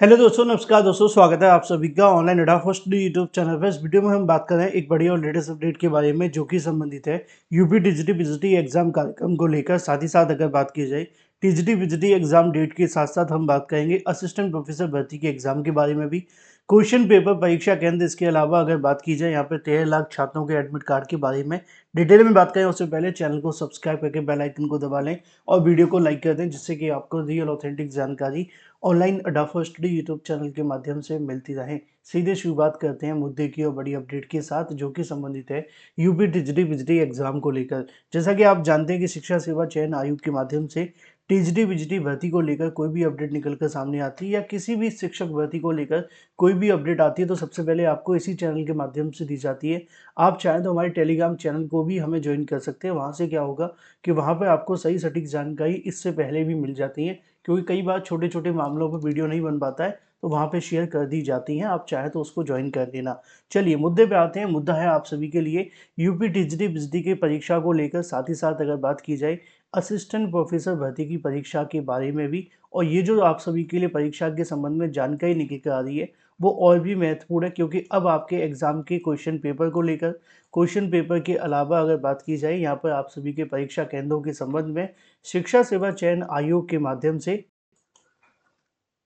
Hello दोस्तों, नमस्कार दोस्तों। स्वागत है आप सभी का ऑनलाइन अड्डा फर्स्ट यूट्यूब चैनल पर। इस वीडियो में हम बात कर रहे हैं एक बड़ी और लेटेस्ट अपडेट के बारे में, जो कि संबंधित है यूपी टीजीटी पीजीटी एग्जाम कार्यक्रम को लेकर। साथ ही साथ अगर बात की जाए टीजीटी पीजीटी एग्जाम डेट के साथ साथ हम बात करेंगे असिस्टेंट प्रोफेसर भर्ती के एग्जाम के बारे में भी, क्वेश्चन पेपर, परीक्षा केंद्र। इसके अलावा अगर बात की जाए यहाँ पे 13 लाख छात्रों के एडमिट कार्ड के बारे में डिटेल में बात करें, उससे पहले चैनल को सब्सक्राइब करके बेल आइकन को दबा लें और वीडियो को लाइक कर दें, जिससे कि आपको रियल ऑथेंटिक जानकारी ऑनलाइन अड्डा फर्स्ट यूट्यूब चैनल के माध्यम से मिलती रहे। सीधे शुरुआत करते हैं मुद्दे की और बड़ी अपडेट के साथ, जो कि संबंधित है यूपी टीजीटी पीजीटी एग्जाम को लेकर। जैसा कि आप जानते हैं कि शिक्षा सेवा चयन आयोग के माध्यम से टीजीटी पीजीटी भर्ती को लेकर कोई भी अपडेट निकल कर सामने आती है या किसी भी शिक्षक भर्ती को लेकर कोई भी अपडेट आती है, तो सबसे पहले आपको इसी चैनल के माध्यम से दी जाती है। आप चाहें तो हमारे टेलीग्राम चैनल को भी हमें ज्वाइन कर सकते हैं। वहाँ से क्या होगा कि वहाँ पर आपको सही सटीक जानकारी इससे पहले भी मिल जाती है, क्योंकि कई बार छोटे छोटे मामलों पर वीडियो नहीं बन पाता है, तो वहाँ पे शेयर कर दी जाती हैं। आप चाहे तो उसको ज्वाइन कर लेना। चलिए मुद्दे पे आते हैं। मुद्दा है आप सभी के लिए यूपी टीजीटी पीजीटी की परीक्षा को लेकर। साथ ही साथ अगर बात की जाए असिस्टेंट प्रोफेसर भर्ती की परीक्षा के बारे में भी, और ये जो आप सभी के लिए परीक्षा के संबंध में जानकारी निकल कर आ रही है वो और भी महत्वपूर्ण है, क्योंकि अब आपके एग्जाम के क्वेश्चन पेपर को लेकर, क्वेश्चन पेपर के अलावा अगर बात की जाए यहाँ पर आप सभी के परीक्षा केंद्रों के संबंध में शिक्षा सेवा चयन आयोग के माध्यम से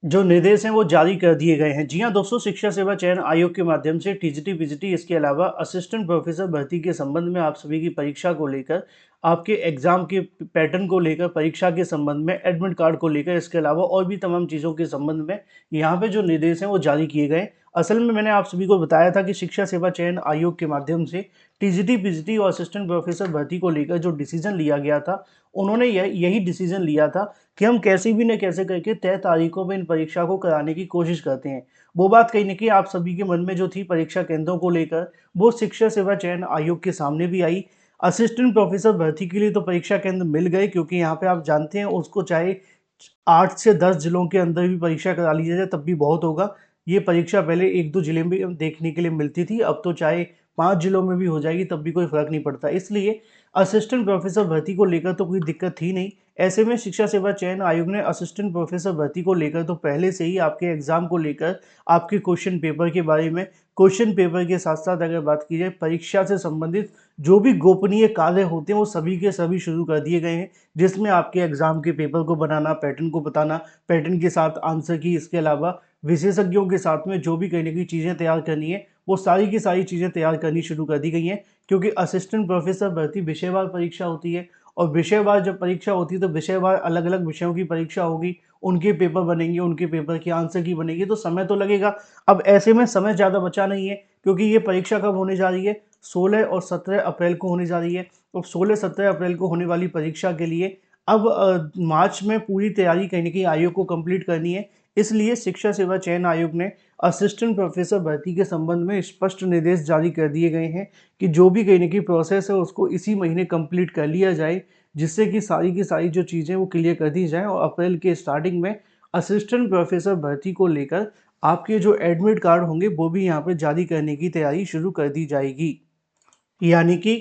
जो निर्देश हैं वो जारी कर दिए गए हैं। जी हाँ दोस्तों, शिक्षा सेवा चयन आयोग के माध्यम से टीजीटी पीजीटी, इसके अलावा असिस्टेंट प्रोफेसर भर्ती के संबंध में आप सभी की परीक्षा को लेकर, आपके एग्जाम के पैटर्न को लेकर, परीक्षा के संबंध में, एडमिट कार्ड को लेकर, इसके अलावा और भी तमाम चीज़ों के संबंध में यहाँ पे जो निर्देश हैं वो जारी किए गए। असल में मैंने आप सभी को बताया था कि शिक्षा सेवा चयन आयोग के माध्यम से टीजीटी पीजीटी और असिस्टेंट प्रोफेसर भर्ती को लेकर जो डिसीजन लिया गया था, उन्होंने यही डिसीजन लिया था कि हम कैसे भी न कैसे करके तय तारीखों में इन परीक्षा को कराने की कोशिश करते हैं। वो बात कहीं न कहीं आप सभी के मन में जो थी परीक्षा केंद्रों को लेकर, वो शिक्षा सेवा चयन आयोग के सामने भी आई। असिस्टेंट प्रोफेसर भर्ती के लिए तो परीक्षा केंद्र मिल गए, क्योंकि यहाँ पे आप जानते हैं उसको चाहे 8 से 10 जिलों के अंदर भी परीक्षा करा ली जाए तब भी बहुत होगा। ये परीक्षा पहले 1-2 जिले में देखने के लिए मिलती थी, अब तो चाहे 5 जिलों में भी हो जाएगी तब भी कोई फ़र्क नहीं पड़ता। इसलिए असिस्टेंट प्रोफेसर भर्ती को लेकर तो कोई दिक्कत थी नहीं। ऐसे में शिक्षा सेवा चयन आयोग ने असिस्टेंट प्रोफेसर भर्ती को लेकर तो पहले से ही आपके एग्जाम को लेकर, आपके क्वेश्चन पेपर के बारे में, क्वेश्चन पेपर के साथ साथ अगर बात की जाए परीक्षा से संबंधित जो भी गोपनीय कार्य होते हैं वो सभी के सभी शुरू कर दिए गए हैं, जिसमें आपके एग्जाम के पेपर को बनाना, पैटर्न को बताना, पैटर्न के साथ आंसर की, इसके अलावा विशेषज्ञों के साथ में जो भी कहीं ना कहीं चीज़ें तैयार करनी है वो सारी की सारी चीज़ें तैयार करनी शुरू कर दी गई हैं। क्योंकि असिस्टेंट प्रोफेसर भर्ती विषयवार परीक्षा होती है, और विषयवार जब परीक्षा होती है तो विषयवार अलग अलग विषयों की परीक्षा होगी, उनके पेपर बनेंगे, उनके पेपर के आंसर की बनेगी, तो समय तो लगेगा। अब ऐसे में समय ज़्यादा बचा नहीं है, क्योंकि ये परीक्षा कब होने जा रही है, 16 और 17 अप्रैल को होने जा रही है। तो 16-17 अप्रैल को होने वाली परीक्षा के लिए अब मार्च में पूरी तैयारी कहीं न कहीं आयोग को कंप्लीट करनी है। इसलिए शिक्षा सेवा चयन आयोग ने असिस्टेंट प्रोफेसर भर्ती के संबंध में स्पष्ट निर्देश जारी कर दिए गए हैं कि जो भी कहीं न कहीं प्रोसेस है उसको इसी महीने कंप्लीट कर लिया जाए, जिससे कि सारी की सारी जो चीज़ें वो क्लियर कर दी जाएँ, और अप्रैल के स्टार्टिंग में असिस्टेंट प्रोफेसर भर्ती को लेकर आपके जो एडमिट कार्ड होंगे वो भी यहाँ पे जारी करने की तैयारी शुरू कर दी जाएगी। यानी कि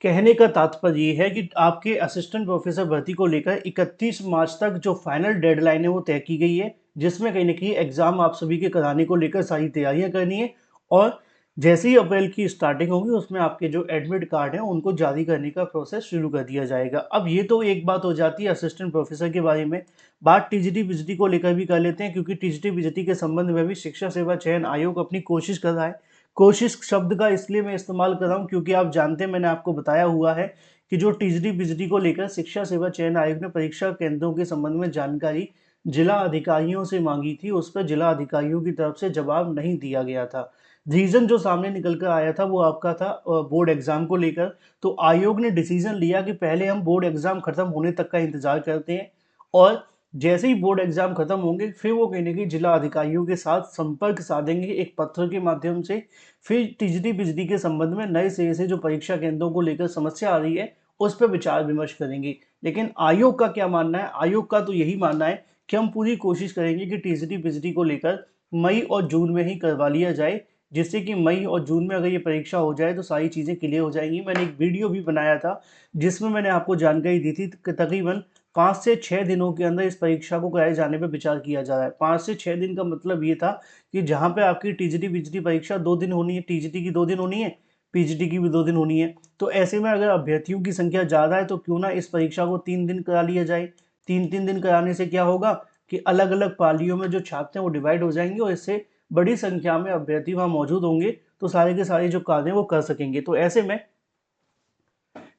कहने का तात्पर्य ये है कि आपके असिस्टेंट प्रोफेसर भर्ती को लेकर 31 मार्च तक जो फाइनल डेडलाइन है वो तय की गई है, जिसमें कहीं न कहीं एग्ज़ाम आप सभी के कराने को लेकर सारी तैयारियाँ करनी है, और जैसे ही अप्रैल की स्टार्टिंग होगी उसमें आपके जो एडमिट कार्ड हैं उनको जारी करने का प्रोसेस शुरू कर दिया जाएगा। अब ये तो एक बात हो जाती है असिस्टेंट प्रोफेसर के बारे में। बात टीजीटी पीजीटी को लेकर भी कर लेते हैं, क्योंकि टीजीटी पीजीटी के संबंध में भी शिक्षा सेवा चयन आयोग अपनी कोशिश कर रहा है। कोशिश शब्द का इसलिए मैं इस्तेमाल कर रहा हूँ क्योंकि आप जानते हैं, मैंने आपको बताया हुआ है कि जो टीजीटी पीजीटी को लेकर शिक्षा सेवा चयन आयोग ने परीक्षा केंद्रों के संबंध में जानकारी जिला अधिकारियों से मांगी थी, उस पर जिला अधिकारियों की तरफ से जवाब नहीं दिया गया था। रीजन जो सामने निकल कर आया था वो आपका था बोर्ड एग्जाम को लेकर। तो आयोग ने डिसीजन लिया कि पहले हम बोर्ड एग्जाम खत्म होने तक का इंतजार करते हैं, और जैसे ही बोर्ड एग्जाम खत्म होंगे फिर वो कहीं ना कहीं जिला अधिकारियों के साथ संपर्क साधेंगे एक पत्र के माध्यम से। फिर टीजीटी पीजीटी के संबंध में नए सिरे से जो परीक्षा केंद्रों को लेकर समस्या आ रही है उस पर विचार विमर्श करेंगे। लेकिन आयोग का क्या मानना है, आयोग का तो यही मानना है कि हम पूरी कोशिश करेंगे कि टीजीटी पीजीटी को लेकर मई और जून में ही करवा लिया जाए, जिससे कि मई और जून में अगर ये परीक्षा हो जाए तो सारी चीज़ें क्लियर हो जाएंगी। मैंने एक वीडियो भी बनाया था जिसमें मैंने आपको जानकारी दी थी कि तकरीबन 5 से 6 दिनों के अंदर इस परीक्षा को कराए जाने पे विचार किया जा रहा है। 5 से 6 दिन का मतलब ये था कि जहाँ पे आपकी टीजीटी पीजीटी परीक्षा 2 दिन होनी है, टीजीटी की 2 दिन होनी है, पीजीटी की भी 2 दिन होनी है। तो ऐसे में अगर अभ्यर्थियों की संख्या ज़्यादा है तो क्यों ना इस परीक्षा को 3 दिन करा लिया जाए। 3-3 दिन कराने से क्या होगा कि अलग-अलग पालियों में जो छात्र हैं वो डिवाइड हो जाएँगे और इससे बड़ी संख्या में अभ्यर्थी वहाँ मौजूद होंगे, तो सारे के सारे जो कार्य हैं वो कर सकेंगे। तो ऐसे में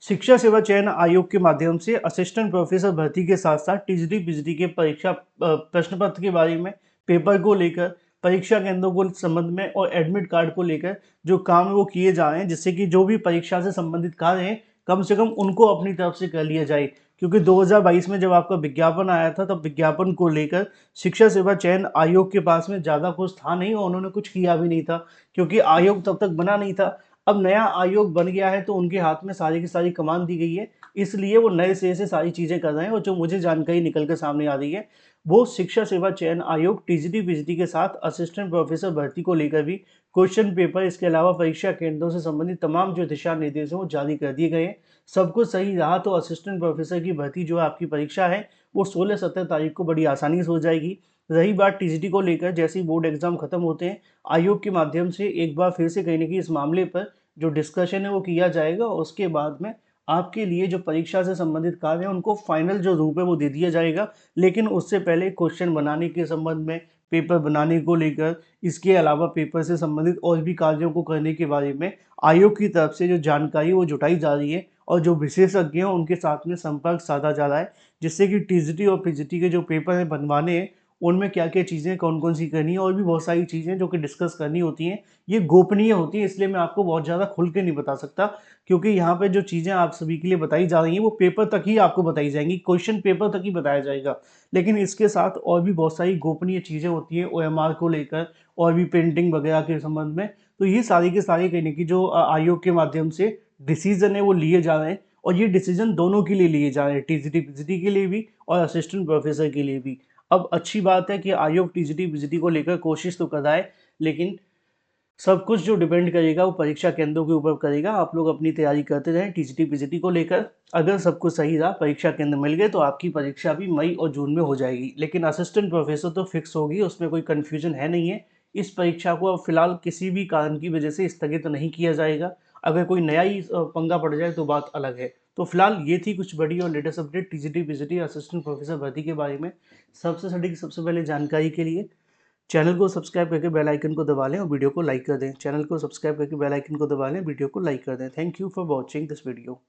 शिक्षा सेवा चयन आयोग के माध्यम से असिस्टेंट प्रोफेसर भर्ती के साथ साथ टीजीटी पीजीटी के परीक्षा प्रश्न पत्र के बारे में, पेपर को लेकर, परीक्षा केंद्रों को संबंध में और एडमिट कार्ड को लेकर जो काम है वो किए जा रहे हैं, जिससे कि जो भी परीक्षा से संबंधित कार्य हैं कम से कम उनको अपनी तरफ से कर लिया जाए। क्योंकि 2022 में जब आपका विज्ञापन आया था तब विज्ञापन को लेकर शिक्षा सेवा चयन आयोग के पास में ज़्यादा कुछ था नहीं और उन्होंने कुछ किया भी नहीं था, क्योंकि आयोग तब तक बना नहीं था। अब नया आयोग बन गया है तो उनके हाथ में सारी की सारी कमान दी गई है, इसलिए वो नए सिरे से सारी चीज़ें कर रहे हैं। और जो मुझे जानकारी निकल कर सामने आ रही है वो शिक्षा सेवा चयन आयोग टीजीटी पीजीटी के साथ असिस्टेंट प्रोफेसर भर्ती को लेकर भी क्वेश्चन पेपर, इसके अलावा परीक्षा केंद्रों से संबंधित तमाम जो दिशा निर्देश हैं वो जारी कर दिए गए हैं। सब कुछ सही रहा तो असिस्टेंट प्रोफेसर की भर्ती जो आपकी परीक्षा है वो 16-17 तारीख को बड़ी आसानी से हो जाएगी। रही बात टीजीटी को लेकर, जैसे ही बोर्ड एग्जाम खत्म होते हैं आयोग के माध्यम से एक बार फिर से कहीं ना कहीं इस मामले पर जो डिस्कशन है वो किया जाएगा और उसके बाद में आपके लिए जो परीक्षा से संबंधित कार्य है उनको फाइनल जो रूप है वो दे दिया जाएगा। लेकिन उससे पहले क्वेश्चन बनाने के संबंध में, पेपर बनाने को लेकर, इसके अलावा पेपर से संबंधित और भी कार्यों को करने के बारे में आयोग की तरफ से जो जानकारी वो जुटाई जा रही है और जो विशेषज्ञ हैं उनके साथ में संपर्क साधा जा रहा है, जिससे कि टीजीटी और पीजीटी के जो पेपर हैं बनवाने हैं उनमें क्या-क्या चीज़ें कौन-कौन सी करनी है और भी बहुत सारी चीज़ें जो कि डिस्कस करनी होती हैं। ये गोपनीय होती है, इसलिए मैं आपको बहुत ज़्यादा खुल के नहीं बता सकता, क्योंकि यहाँ पे जो चीज़ें आप सभी के लिए बताई जा रही हैं वो पेपर तक ही आपको बताई जाएँगी, क्वेश्चन पेपर तक ही बताया जाएगा। लेकिन इसके साथ और भी बहुत सारी गोपनीय चीज़ें होती हैं ओएमआर को लेकर और भी पेंटिंग वगैरह के संबंध में। तो ये सारी के सारे कहने की जो आयोग के माध्यम से डिसीज़न है वो लिए जा रहे हैं और ये डिसीज़न दोनों के लिए लिए जा रहे हैं, टीजीटी पीजीटी के लिए भी और असिस्टेंट प्रोफेसर के लिए भी। अब अच्छी बात है कि आयोग टीजीटी पीजीटी को लेकर कोशिश तो कर रहा है, लेकिन सब कुछ जो डिपेंड करेगा वो परीक्षा केंद्रों के ऊपर करेगा। आप लोग अपनी तैयारी करते रहें टीजीटी पीजीटी को लेकर। अगर सब कुछ सही रहा, परीक्षा केंद्र मिल गए तो आपकी परीक्षा भी मई और जून में हो जाएगी। लेकिन असिस्टेंट प्रोफेसर तो फिक्स होगी, उसमें कोई कन्फ्यूजन है नहीं है। इस परीक्षा को अब फिलहाल किसी भी कारण की वजह से स्थगित नहीं किया जाएगा। अगर कोई नया ही पंगा पड़ जाए तो बात अलग है। तो फिलहाल ये थी कुछ बड़ी और latest update TGT PGT assistant professor भर्ती के बारे में। सबसे सटीक, सबसे पहले जानकारी के लिए चैनल को सब्सक्राइब करके बेल आइकन को दबा लें और वीडियो को लाइक कर दें। चैनल को सब्सक्राइब करके बेल आइकन को दबा लें, वीडियो को लाइक कर दें। Thank you for watching this video.